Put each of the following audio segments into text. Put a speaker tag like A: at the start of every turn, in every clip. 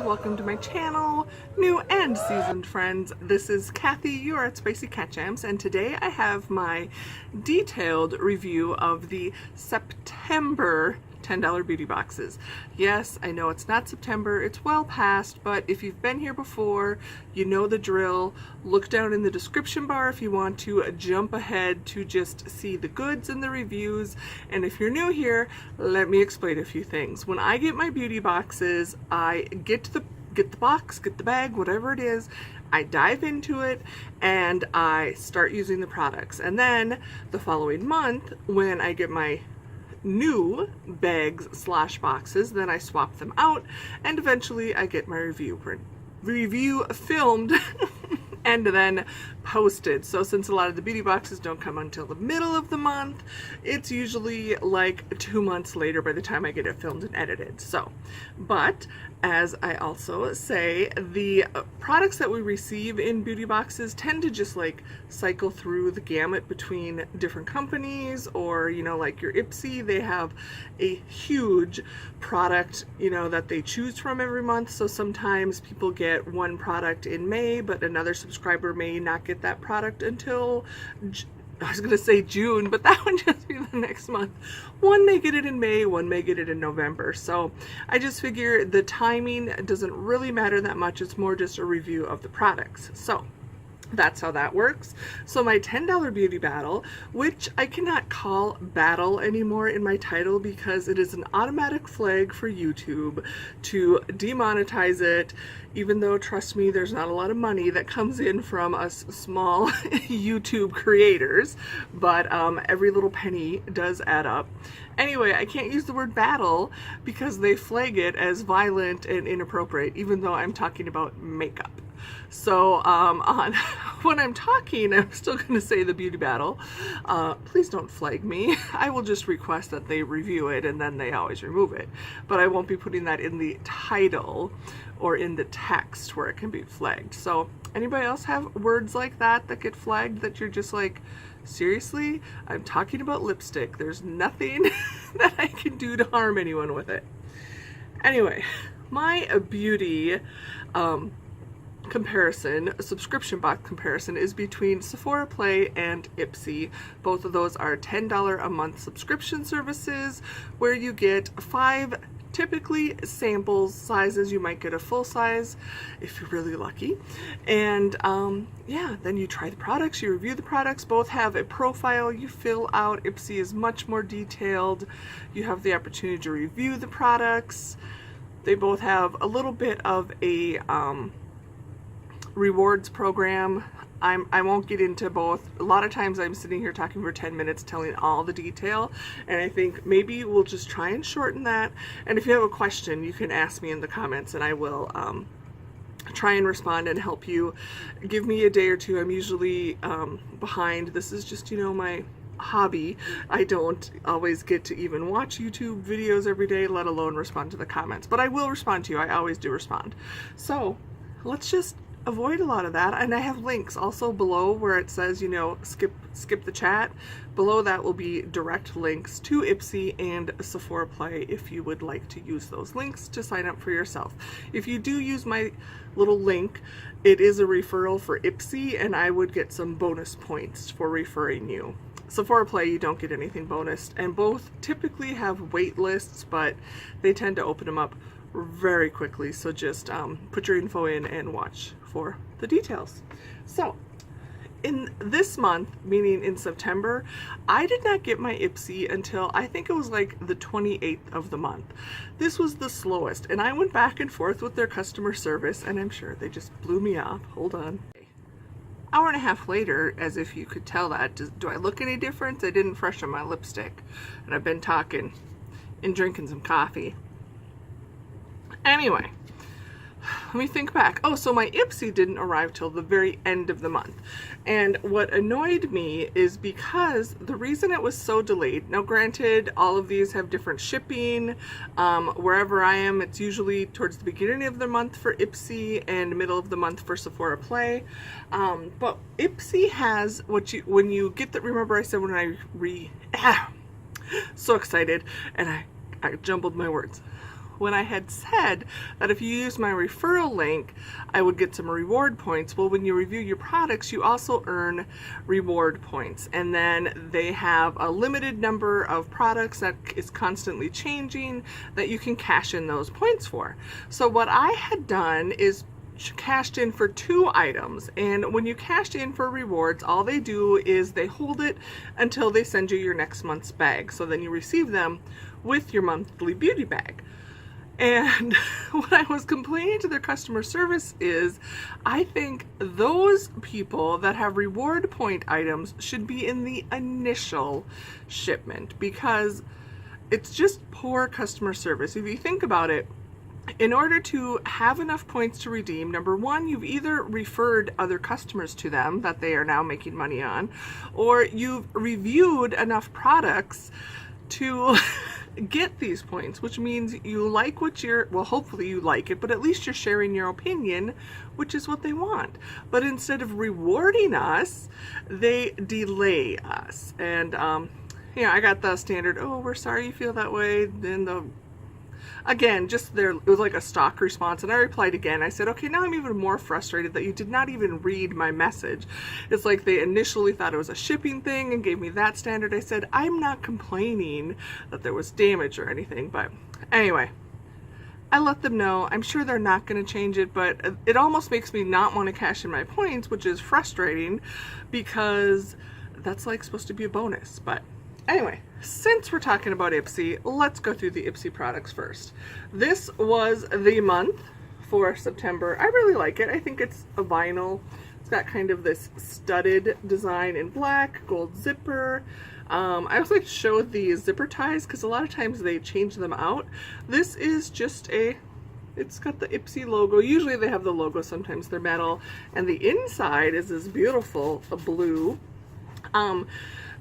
A: welcome to my channel, new and seasoned friends. This is Kathy, you are at Spicey Cat Jams, and today I have my detailed review of the September $10 beauty boxes. Yes, I know it's not September, it's well past, but if you've been here before, you know the drill. Look down in the description bar if you want to jump ahead to just see the goods and the reviews. And if you're new here, let me explain a few things. When I get my beauty boxes, I get the box, get the bag, whatever it is, I dive into it and I start using the products. And then the following month, when I get my new bags slash boxes, then I swap them out and eventually I get my review filmed and then posted. So since a lot of the beauty boxes don't come until the middle of the month, it's usually like 2 months later by the time I get it filmed and edited. So, but as I also say, the products that we receive in beauty boxes tend to just like cycle through the gamut between different companies, or you know, like your Ipsy, they have a huge product, you know, that they choose from every month. So sometimes people get one product in May, but another subscriber may not get that product until I was gonna say June, but that would just be the next month. One may get it in May, one may get it in November. So I just figure the timing doesn't really matter that much. It's more just a review of the products. So that's how that works. So my $10 beauty battle, which I cannot call battle anymore in my title because it is an automatic flag for YouTube to demonetize it, even though, trust me, there's not a lot of money that comes in from us small YouTube creators, but every little penny does add up. Anyway, I can't use the word battle because they flag it as violent and inappropriate, even though I'm talking about makeup. So when I'm talking, I'm still going to say the beauty battle. Please don't flag me. I will just request that they review it and then they always remove it. But I won't be putting that in the title or in the text where it can be flagged. So anybody else have words like that that get flagged that you're just like, seriously? I'm talking about lipstick. There's nothing that I can do to harm anyone with it. Anyway, my beauty comparison, a subscription box comparison, is between Sephora Play and Ipsy. Both of those are $10 a month subscription services where you get 5 typically samples sizes. You might get a full size if you're really lucky, and yeah, then you try the products, you review the products. Both have a profile you fill out. Ipsy is much more detailed. You have the opportunity to review the products. They both have a little bit of a rewards program. I won't get into both. A lot of times I'm sitting here talking for 10 minutes telling all the detail, and I think maybe we'll just try and shorten that. And if you have a question, you can ask me in the comments and I will try and respond and help you. Give me a day or two. I'm usually behind. This is just, you know, my hobby. I don't always get to even watch YouTube videos every day, let alone respond to the comments, but I will respond to you. I always do respond. So let's just avoid a lot of that. And I have links also below where it says, you know, skip the chat. Below that will be direct links to Ipsy and Sephora Play if you would like to use those links to sign up for yourself. If you do use my little link, it is a referral for Ipsy and I would get some bonus points for referring you. Sephora Play, you don't get anything bonus, and both typically have wait lists, but they tend to open them up very quickly. So just put your info in and watch for the details. So in this month, meaning in September, I did not get my Ipsy until I think it was like the 28th of the month. This was the slowest, and I went back and forth with their customer service, and I'm sure they just blew me off. Hold on. Hour and a half later, as if you could tell that, do I look any different? I didn't freshen my lipstick, and I've been talking and drinking some coffee. Anyway, let me think back. Oh, so my Ipsy didn't arrive till the very end of the month. And what annoyed me is because the reason it was so delayed, now granted, all of these have different shipping. Wherever I am, it's usually towards the beginning of the month for Ipsy and middle of the month for Sephora Play. But Ipsy has what you, when you get the, remember I said when I so excited and I jumbled my words. when I had said that if you use my referral link, I would get some reward points. Well, when you review your products, you also earn reward points. And then they have a limited number of products that is constantly changing that you can cash in those points for. So what I had done is cashed in for 2 items, and when you cashed in for rewards, all they do is they hold it until they send you your next month's bag. So then you receive them with your monthly beauty bag. And what I was complaining to their customer service is, I think those people that have reward point items should be in the initial shipment, because it's just poor customer service. If you think about it, in order to have enough points to redeem, number one, you've either referred other customers to them that they are now making money on, or you've reviewed enough products to get these points, which means you like what you're, well, hopefully you like it, but at least you're sharing your opinion, which is what they want. But instead of rewarding us, they delay us. And yeah, I got the standard, oh, we're sorry you feel that way. Then the again, just there, it was like a stock response, and I replied again. I said, okay, now I'm even more frustrated that you did not even read my message. It's like they initially thought it was a shipping thing and gave me that standard. I said, I'm not complaining that there was damage or anything, but anyway, I let them know. I'm sure they're not going to change it, but it almost makes me not want to cash in my points, which is frustrating because that's like supposed to be a bonus. But anyway, since we're talking about Ipsy, let's go through the Ipsy products first. This was the month for September. I really like it. I think it's a vinyl. It's got kind of this studded design in black, gold zipper. I also like to show the zipper ties because a lot of times they change them out. This is just it's got the Ipsy logo. Usually they have the logo, sometimes they're metal. And the inside is this beautiful blue.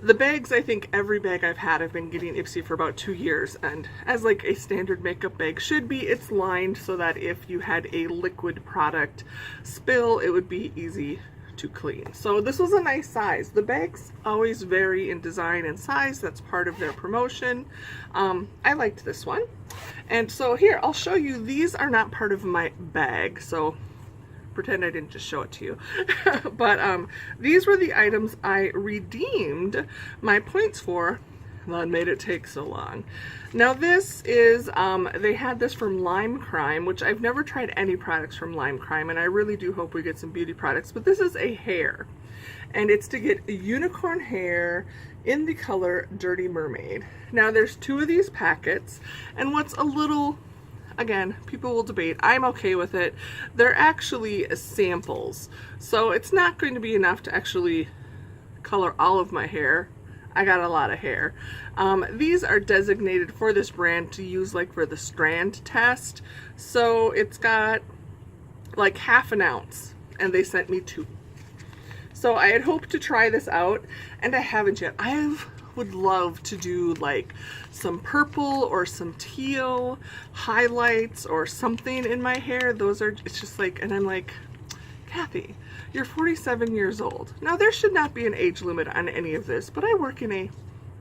A: The bags, I think every bag I've had, I've been getting Ipsy for about 2 years, and as like a standard makeup bag should be, it's lined so that if you had a liquid product spill, it would be easy to clean. So this was a nice size. The bags always vary in design and size. That's part of their promotion. I liked this one. And so here, I'll show you. These are not part of my bag, so pretend I didn't just show it to you. But these were the items I redeemed my points for. That made it take so long. Now this is, they had this from Lime Crime, which I've never tried any products from Lime Crime, and I really do hope we get some beauty products, but this is a hair. And it's to get unicorn hair in the color Dirty Mermaid. Now there's 2 of these packets, and what's a little, again, people will debate. I'm okay with it. They're actually samples, so it's not going to be enough to actually color all of my hair. I got a lot of hair. These are designated for this brand to use like for the strand test. So it's got like ½ an ounce, and they sent me 2. So I had hoped to try this out, and I haven't yet. I would love to do like some purple or some teal highlights or something in my hair. Those are, it's just like, and I'm like, Kathy, you're 47 years old. Now there should not be an age limit on any of this, but I work in a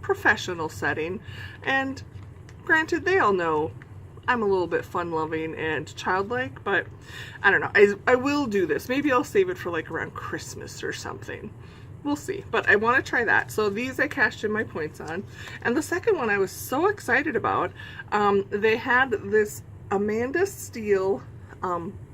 A: professional setting, and granted, they all know I'm a little bit fun-loving and childlike, but I don't know. I will do this. Maybe I'll save it for like around Christmas or something. We'll see, but I want to try that. So these I cashed in my points on. And the second one I was so excited about, they had this Amanda Steele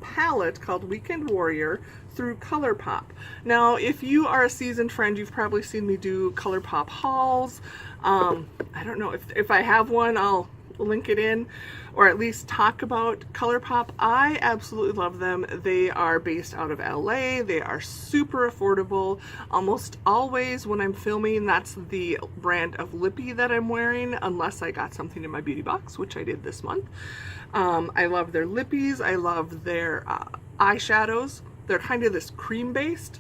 A: palette called Weekend Warrior through ColourPop. Now, if you are a seasoned friend, you've probably seen me do ColourPop hauls. I don't know, if I have one, I'll link it in, or at least talk about ColourPop. I absolutely love them. They are based out of LA. They are super affordable. Almost always when I'm filming, that's the brand of lippy that I'm wearing, unless I got something in my beauty box, which I did this month. I love their lippies. I love their eyeshadows. They're kind of this cream based.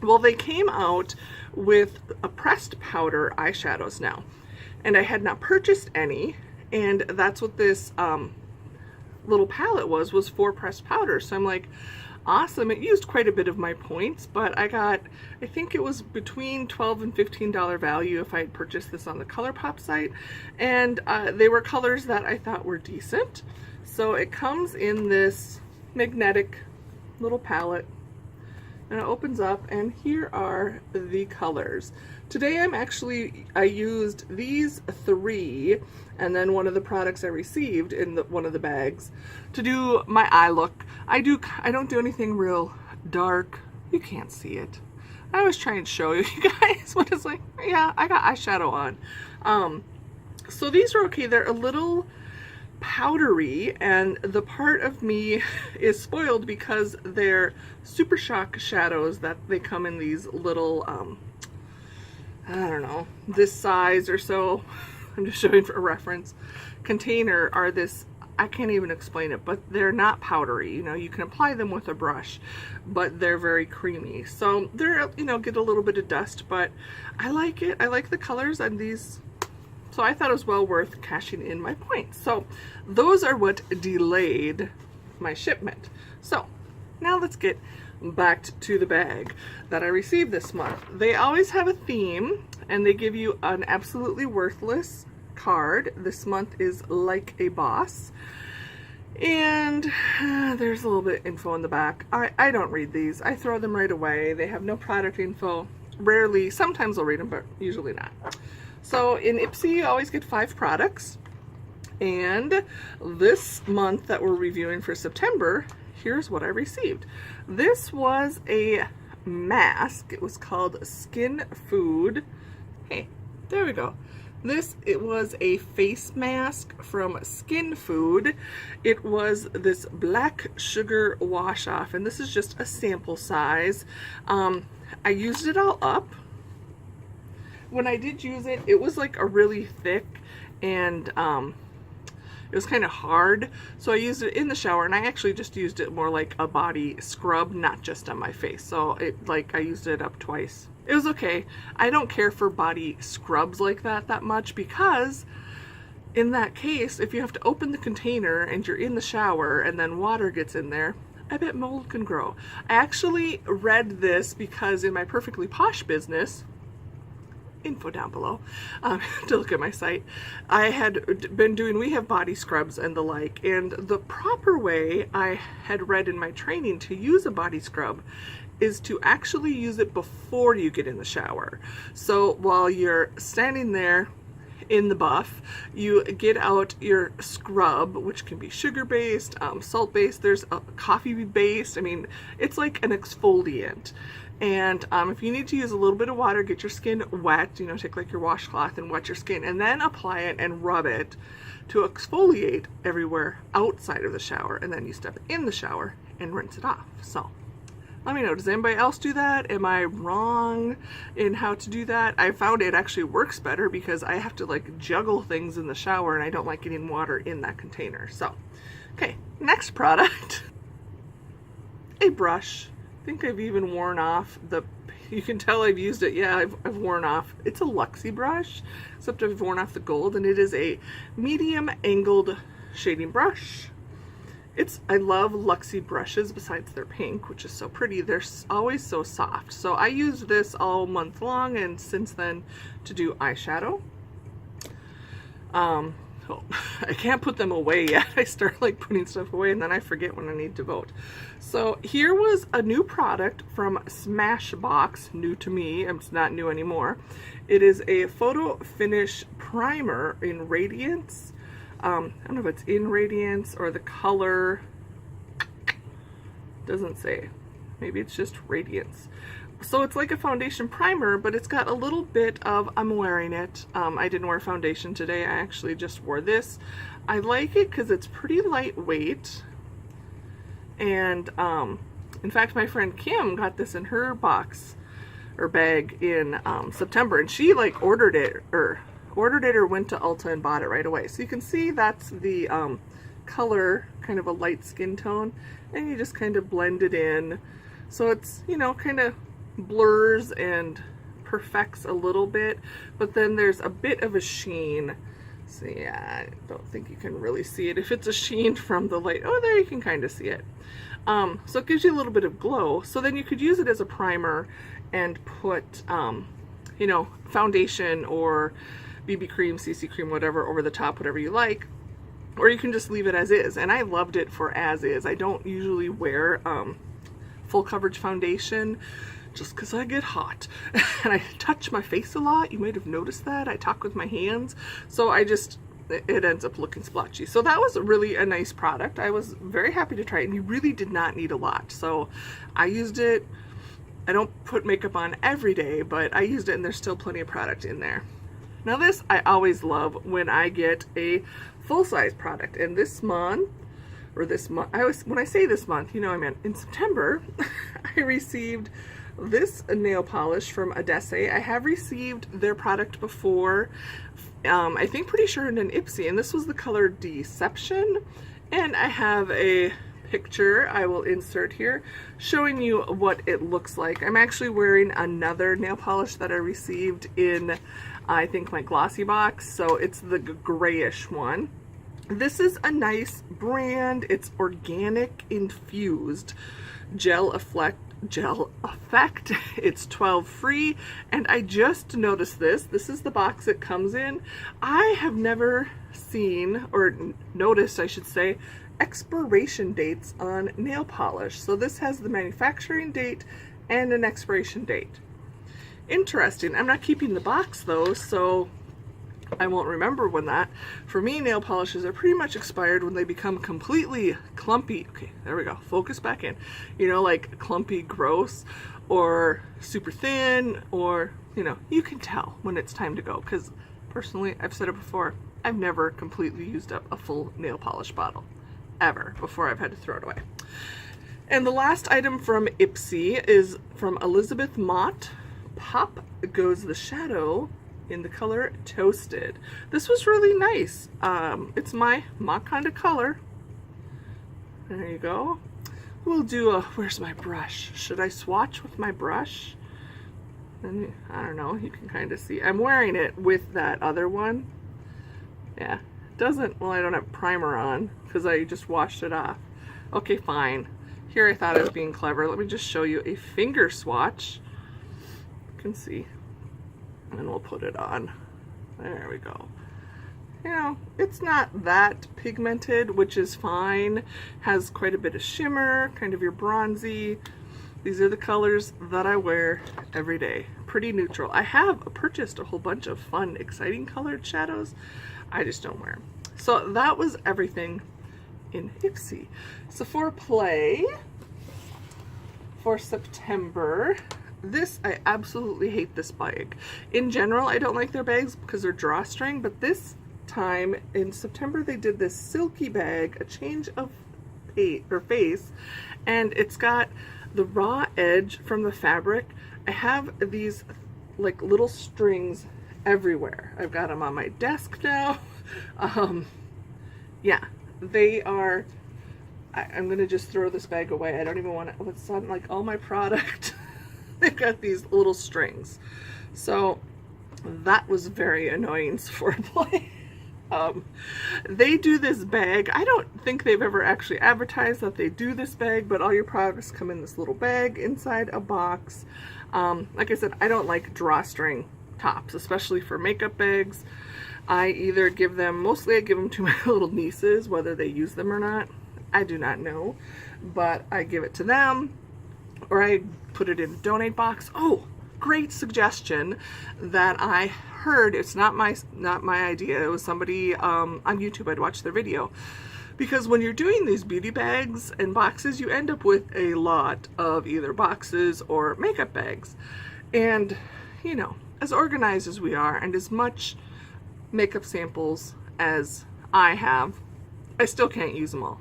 A: Well, they came out with a pressed powder eyeshadows now, and I had not purchased any. And that's what this little palette was 4 pressed powders. So I'm like, awesome. It used quite a bit of my points, but I got, I think it was between $12 and $15 value if I had purchased this on the ColourPop site. And they were colors that I thought were decent. So it comes in this magnetic little palette, and it opens up, and here are the colors. Today I used these 3 and then one of the products I received in one of the bags to do my eye look. I don't do anything real dark. You can't see it. I always try and show you guys what it's like. Yeah, I got eyeshadow on. So these are okay. They're a little powdery, and the part of me is spoiled because they're Super Shock shadows that they come in these little I don't know, this size or so, I'm just showing for a reference, container are this, I can't even explain it, but they're not powdery. You know, you can apply them with a brush, but they're very creamy. So they're, you know, get a little bit of dust, but I like it. I like the colors on these. So I thought it was well worth cashing in my points. So those are what delayed my shipment. So now let's get back to the bag that I received this month. They always have a theme, and they give you an absolutely worthless card. This month is Like a Boss. And there's a little bit of info in the back. I don't read these. I throw them right away. They have no product info. Rarely, sometimes I'll read them, but usually not. So in Ipsy, you always get 5 products. And this month that we're reviewing for September, here's what I received. This was a mask. It was called Skin Food. Hey, there we go. It was a face mask from Skin Food. It was this black sugar wash off, and this is just a sample size. I used it all up. When I did use it, it was like a really thick, and it was kind of hard, so I used it in the shower, and I actually just used it more like a body scrub, not just on my face. So I used it up twice. It was okay. I don't care for body scrubs like that much, because in that case, if you have to open the container and you're in the shower and then water gets in there, I bet mold can grow. I actually read this because in my Perfectly Posh business, info down below, to look at my site, I had been doing, we have body scrubs and the like, and the proper way I had read in my training to use a body scrub is to actually use it before you get in the shower. So while you're standing there in the buff, you get out your scrub, which can be sugar-based, salt-based, there's a coffee-based. I mean, it's like an exfoliant. And if you need to use a little bit of water, get your skin wet, you know, take like your washcloth and wet your skin, and then apply it and rub it to exfoliate everywhere outside of the shower, and then you step in the shower and rinse it off. So let me know, does anybody else do that? Am I wrong in how to do that? I found it actually works better because I have to like juggle things in the shower, and I don't like getting water in that container. So, okay, next product, a brush. I think I've even worn off you can tell I've used it. Yeah, I've worn off. It's a Luxie brush, except I've worn off the gold, and it is a medium angled shading brush. I love Luxie brushes besides their pink, which is so pretty. They're always so soft. So I used this all month long, and since then to do eyeshadow. I can't put them away yet. I start like putting stuff away, and then I forget when I need to vote. So here was a new product from Smashbox, new to me. It's not new anymore. It is a photo finish primer in Radiance. I don't know if it's in Radiance or the color doesn't say. Maybe it's just Radiance. So it's like a foundation primer, but it's got a little bit of, I'm wearing it. I didn't wear foundation today. I actually just wore this. I like it because it's pretty lightweight. And in fact, my friend Kim got this in her box or bag in September, and she like ordered it or went to Ulta and bought it right away. So you can see that's the color, kind of a light skin tone, and you just kind of blend it in. So it's, you know, kind of blurs and perfects a little bit, but then there's a bit of a sheen. So yeah, I don't think you can really see it if it's a sheen from the light. Oh, there you can kind of see it. So it gives you a little bit of glow. So then you could use it as a primer and put, you know, foundation or BB cream, CC cream, whatever, over the top, whatever you like. or you can just leave it as is. And I loved it for as is. I don't usually wear full coverage foundation just because I get hot and I touch my face a lot. You might have noticed that. I talk with my hands, so it ends up looking splotchy. So that was really a nice product. I was very happy to try it, and you really did not need a lot. So I used it. I don't put makeup on every day, but I used it, and there's still plenty of product in there. Now this I always love when I get a full-size product, and when I say this month, you know, I meant in September, I received this nail polish from Odesse. I have received their product before, I think pretty sure in an Ipsy, and this was the color Deception, and I have a picture I will insert here showing you what it looks like. I'm actually wearing another nail polish that I received in, I think, my glossy box, so it's the grayish one. This is a nice brand. It's organic infused gel effect. It's 12 free, and I just noticed this. This is the box it comes in. I have never seen, or noticed I should say, expiration dates on nail polish. So this has the manufacturing date and an expiration date. Interesting. I'm not keeping the box though, so I won't remember when that. For me, nail polishes are pretty much expired when they become completely clumpy. Okay, there we go. Focus back in. You know, like clumpy, gross, or super thin, or, you know, you can tell when it's time to go. Because personally, I've said it before, I've never completely used up a full nail polish bottle, ever, before I've had to throw it away. And the last item from Ipsy is from Elizabeth Mott. Pop Goes the Shadow in the color Toasted. This was really nice. It's my kind of color. There you go. We'll do a, where's my brush? Should I swatch with my brush? And I don't know, you can kind of see. I'm wearing it with that other one. Yeah, it doesn't, well, I don't have primer on because I just washed it off. Okay, fine. Here I thought I was being clever. Let me just show you a finger swatch. You can see. And we'll put it on. There we go. You know, it's not that pigmented, which is fine. Has quite a bit of shimmer, kind of your bronzy. These are the colors that I wear every day. Pretty neutral. I have purchased a whole bunch of fun, exciting colored shadows. I just don't wear them. So that was everything in Ipsy. Sephora Play for September. This, I absolutely hate this bag. In general, I don't like their bags because they're drawstring, but this time in September they did this silky bag, a change of face, and it's got the raw edge from the fabric. I have these like little strings everywhere. I've got them on my desk now. Yeah, they are, I'm gonna just throw this bag away. I don't even want to, it's on like all my product. They've got these little strings. So that was very annoying for Play. They do this bag. I don't think they've ever actually advertised that they do this bag, but all your products come in this little bag inside a box. Like I said, I don't like drawstring tops, especially for makeup bags. I either give them, mostly I give them to my little nieces, whether they use them or not. I do not know, but I give it to them, or I put it in a donate box. Oh, great suggestion that I heard. It's not my idea. It was somebody on YouTube. I'd watched their video. Because when you're doing these beauty bags and boxes, you end up with a lot of either boxes or makeup bags. And, you know, as organized as we are and as much makeup samples as I have, I still can't use them all.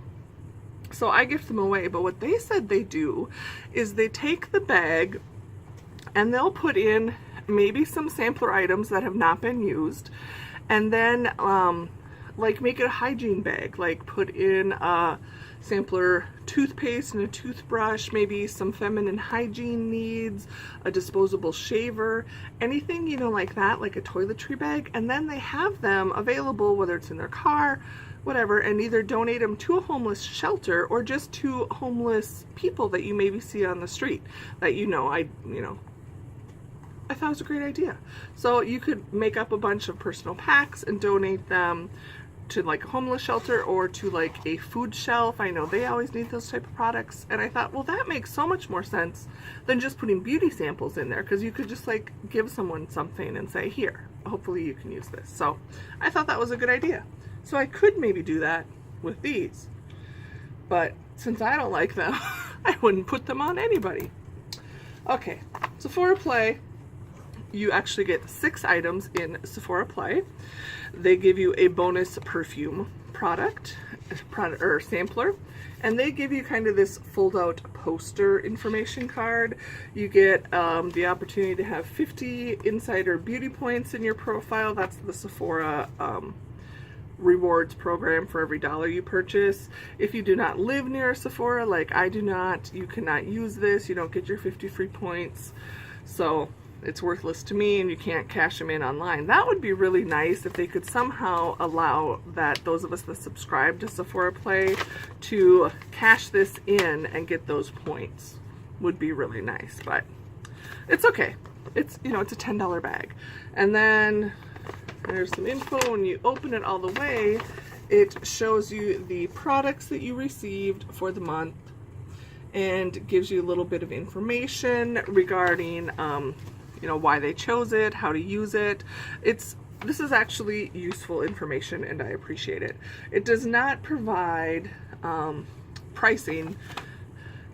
A: So I gift them away, but what they said they do is they take the bag and they'll put in maybe some sampler items that have not been used, and then like make it a hygiene bag, like put in a sampler toothpaste and a toothbrush, maybe some feminine hygiene needs, a disposable shaver, anything, you know, like that, like a toiletry bag, and then they have them available, whether it's in their car, whatever, and either donate them to a homeless shelter or just to homeless people that you maybe see on the street that I thought it was a great idea. So you could make up a bunch of personal packs and donate them to like a homeless shelter or to like a food shelf. I know they always need those type of products, and I thought, well, that makes so much more sense than just putting beauty samples in there, because you could just like give someone something and say, here, hopefully you can use this. So I thought that was a good idea. So I could maybe do that with these, but since I don't like them, I wouldn't put them on anybody. Okay, Sephora Play, you actually get 6 items in Sephora Play. They give you a bonus perfume product or sampler, and they give you kind of this fold out poster information card. You get the opportunity to have 50 insider beauty points in your profile. That's the Sephora rewards program for every $1 you purchase. If you do not live near a Sephora, like I do not, you cannot use this. You don't get your 50 free points. So it's worthless to me, and you can't cash them in online. That would be really nice if they could somehow allow that those of us that subscribe to Sephora Play to cash this in and get those points. Would be really nice, but it's okay. It's, you know, it's a $10 bag. And then there's some info. When you open it all the way, it shows you the products that you received for the month and gives you a little bit of information regarding you know, why they chose it, how to use it. This is actually useful information, and I appreciate it. It does not provide pricing.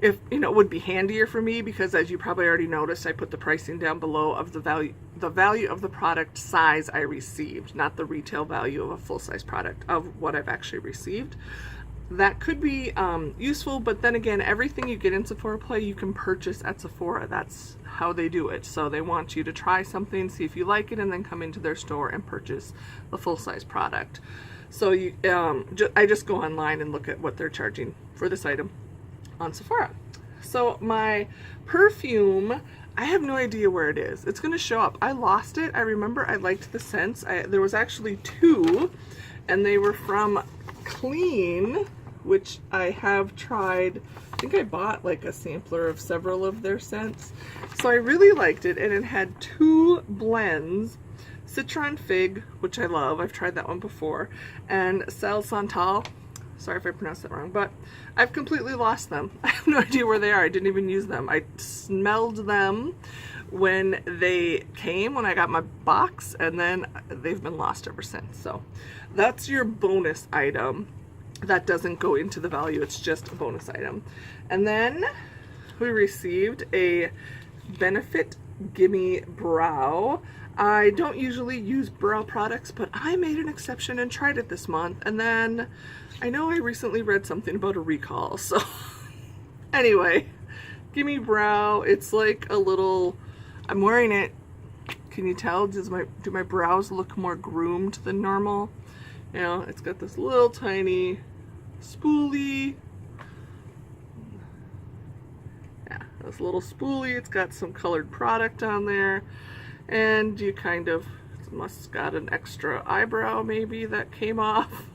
A: If, you know, it would be handier for me, because as you probably already noticed, I put the pricing down below of the value of the product size I received, not the retail value of a full-size product, of what I've actually received. That could be useful, but then again, everything you get in Sephora Play you can purchase at Sephora. That's how they do it. So they want you to try something, see if you like it, and then come into their store and purchase the full-size product. So you, I just go online and look at what they're charging for this item on Sephora. So my perfume, I have no idea where it is. It's going to show up. I lost it. I remember I liked the scents. There was actually 2, and they were from Clean, which I have tried. I think I bought like a sampler of several of their scents. So I really liked it, and it had 2 blends, Citron Fig, which I love. I've tried that one before, and Sal Santal. Sorry if I pronounced that wrong, but I've completely lost them. I have no idea where they are. I didn't even use them. I smelled them when they came, when I got my box, and then they've been lost ever since. So that's your bonus item. That doesn't go into the value, it's just a bonus item. And then we received a Benefit GimMe Brow. I don't usually use brow products, but I made an exception and tried it this month. And then I know I recently read something about a recall, so anyway, GimMe Brow. It's like a little, I'm wearing it. Can you tell? Do my brows look more groomed than normal? You know, it's got this little tiny spoolie. Yeah, this little spoolie. It's got some colored product on there, and you kind of must got an extra eyebrow maybe that came off.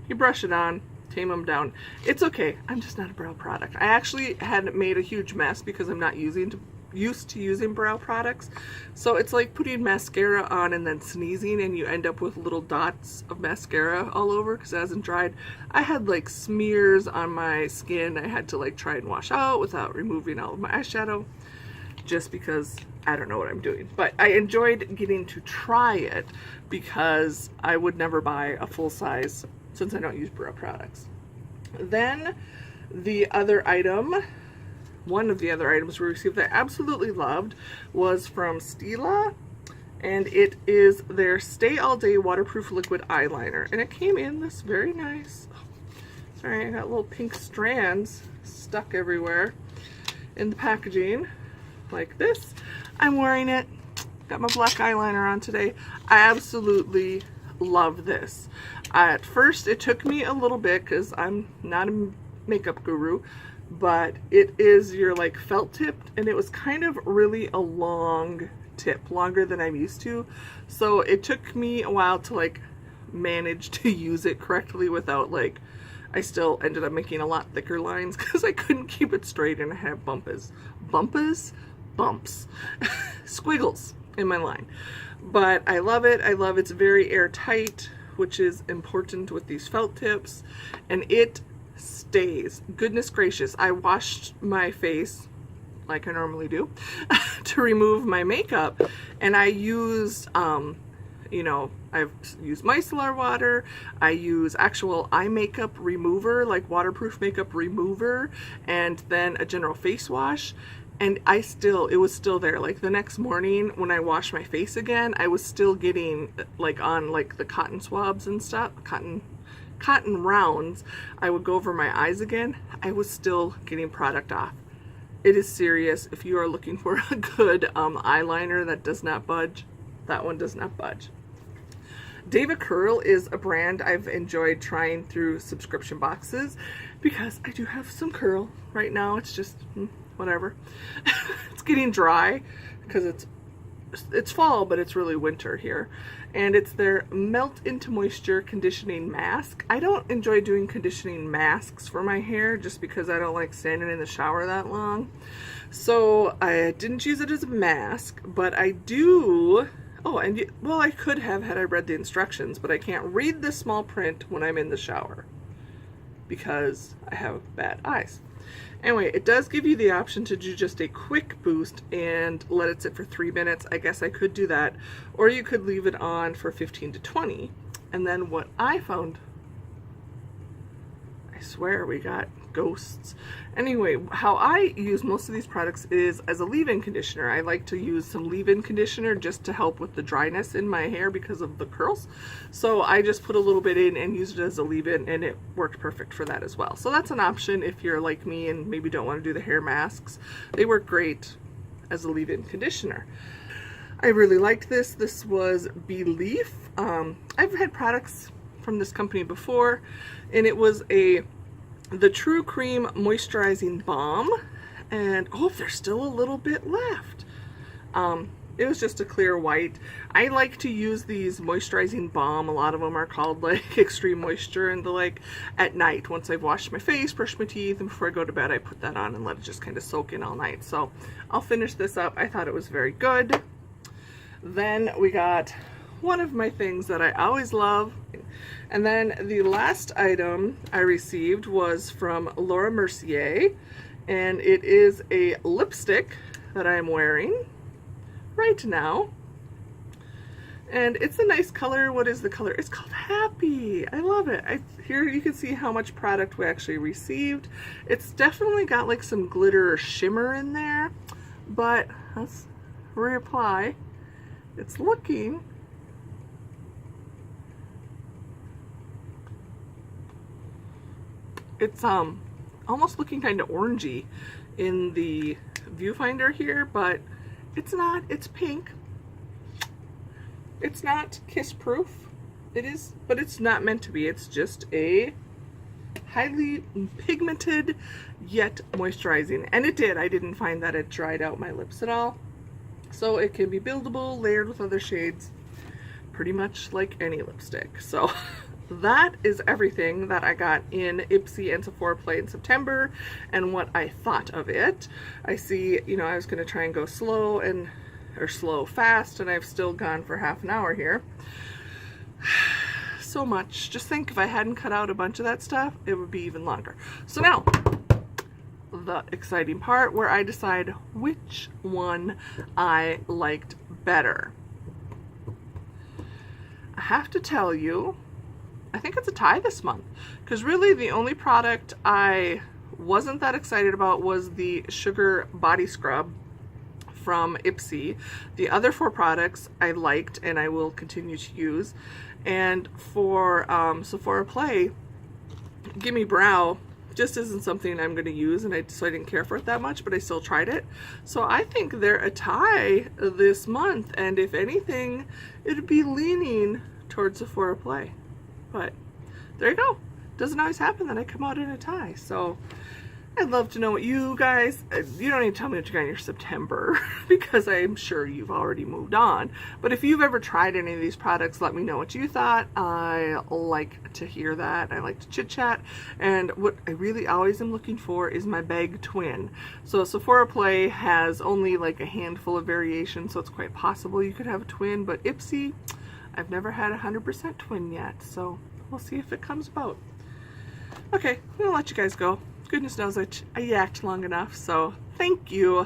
A: You brush it on, tame them down. It's okay. I'm just not a brow product. I actually had made a huge mess because I'm not used to using brow products. So it's like putting mascara on and then sneezing, and you end up with little dots of mascara all over because it hasn't dried. I had like smears on my skin I had to like try and wash out without removing all of my eyeshadow, just because I don't know what I'm doing. But I enjoyed getting to try it because I would never buy a full size since I don't use brow products. Then the other item, one of the other items we received that I absolutely loved was from Stila, and it is their Stay All Day Waterproof Liquid Eyeliner, and it came in this very nice, sorry, I got little pink strands stuck everywhere in the packaging like this. I'm wearing it, got my black eyeliner on today. I absolutely love this. At first it took me a little bit because I'm not a makeup guru, but it is your like felt tip, and it was kind of really a long tip, longer than I'm used to, so it took me a while to like manage to use it correctly without like, I still ended up making a lot thicker lines because I couldn't keep it straight and I have bumps squiggles in my line. But I love it. I love it's very airtight which is important with these felt tips, and it stays. Goodness gracious, I washed my face like I normally do to remove my makeup, and I used you know, I've used micellar water, I use actual eye makeup remover, like waterproof makeup remover, and then a general face wash, and it was still there. Like the next morning when I washed my face again, I was still getting like on like the cotton swabs and stuff, cotton rounds, I would go over my eyes again, I was still getting product off. It is serious. If you are looking for a good eyeliner that does not budge, that one does not budge. Deva Curl is a brand I've enjoyed trying through subscription boxes because I do have some curl right now. It's just whatever. It's getting dry because it's fall, but it's really winter here. And it's their Melt into Moisture Conditioning Mask. I don't enjoy doing conditioning masks for my hair just because I don't like standing in the shower that long. So I didn't use it as a mask, but I do. Oh, and well, I could have had I read the instructions, but I can't read the small print when I'm in the shower because I have bad eyes. Anyway, it does give you the option to do just a quick boost and let it sit for 3 minutes. I guess I could do that, or you could leave it on for 15 to 20. And then what I found, I swear we got ghosts. Anyway, how I use most of these products is as a leave-in conditioner. I like to use some leave-in conditioner just to help with the dryness in my hair because of the curls. So I just put a little bit in and used it as a leave-in, and it worked perfect for that as well. So that's an option if you're like me and maybe don't want to do the hair masks. They work great as a leave-in conditioner. I really liked this. This was Belief. I've had products from this company before, and it was the True Cream Moisturizing Balm, and oh, there's still a little bit left. It was just a clear white. I like to use these moisturizing balm, a lot of them are called like Extreme Moisture, and the like at night once I've washed my face, brushed my teeth, and before I go to bed I put that on and let it just kind of soak in all night. So I'll finish this up. I thought it was very good. Then we got one of my things that I always love. And then the last item I received was from Laura Mercier, and it is a lipstick that I'm wearing right now. And it's a nice color. What is the color? It's called Happy. I love it. Here you can see how much product we actually received. It's definitely got like some glitter or shimmer in there, but let's reapply. It's looking it's almost looking kind of orangey in the viewfinder here, but it's not. It's pink. It's not kiss proof. It is, but it's not meant to be. It's just a highly pigmented yet moisturizing, and it did. I didn't find that it dried out my lips at all. So it can be buildable, layered with other shades, pretty much like any lipstick. So that is everything that I got in Ipsy and Sephora Play in September and what I thought of it. I see, you know, I was going to try and go slow fast, and I've still gone for half an hour here. So much. Just think, if I hadn't cut out a bunch of that stuff, it would be even longer. So now, the exciting part where I decide which one I liked better. I have to tell you, I think it's a tie this month, because really the only product I wasn't that excited about was the Sugar Body Scrub from Ipsy. The other 4 products I liked and I will continue to use. And for Sephora Play, GimMe Brow just isn't something I'm going to use, and so I didn't care for it that much, but I still tried it. So I think they're a tie this month, and if anything, it'd be leaning towards Sephora Play. But there you go. Doesn't always happen that I come out in a tie. So I'd love to know what you guys, you don't need to tell me what you got in your September because I'm sure you've already moved on. But if you've ever tried any of these products, let me know what you thought. I like to hear that. I like to chit chat. And what I really always am looking for is my bag twin. So Sephora Play has only like a handful of variations, so it's quite possible you could have a twin. But Ipsy, I've never had a 100% twin yet, so we'll see if it comes about. Okay, I'm gonna let you guys go. Goodness knows I yacked long enough, so thank you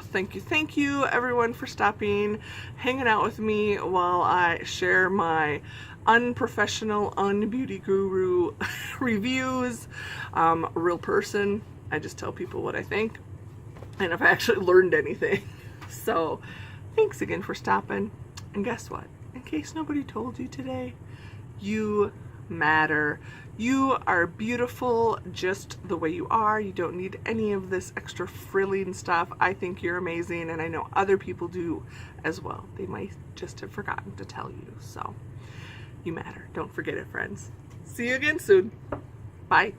A: everyone for stopping, hanging out with me while I share my unprofessional, unbeauty guru reviews. Real person, I just tell people what I think, and if I actually learned anything. So thanks again for stopping, and guess what? In case nobody told you today, you matter. You are beautiful just the way you are. You don't need any of this extra frilling stuff. I think you're amazing, and I know other people do as well. They might just have forgotten to tell you. So you matter. Don't forget it, friends. See you again soon. Bye.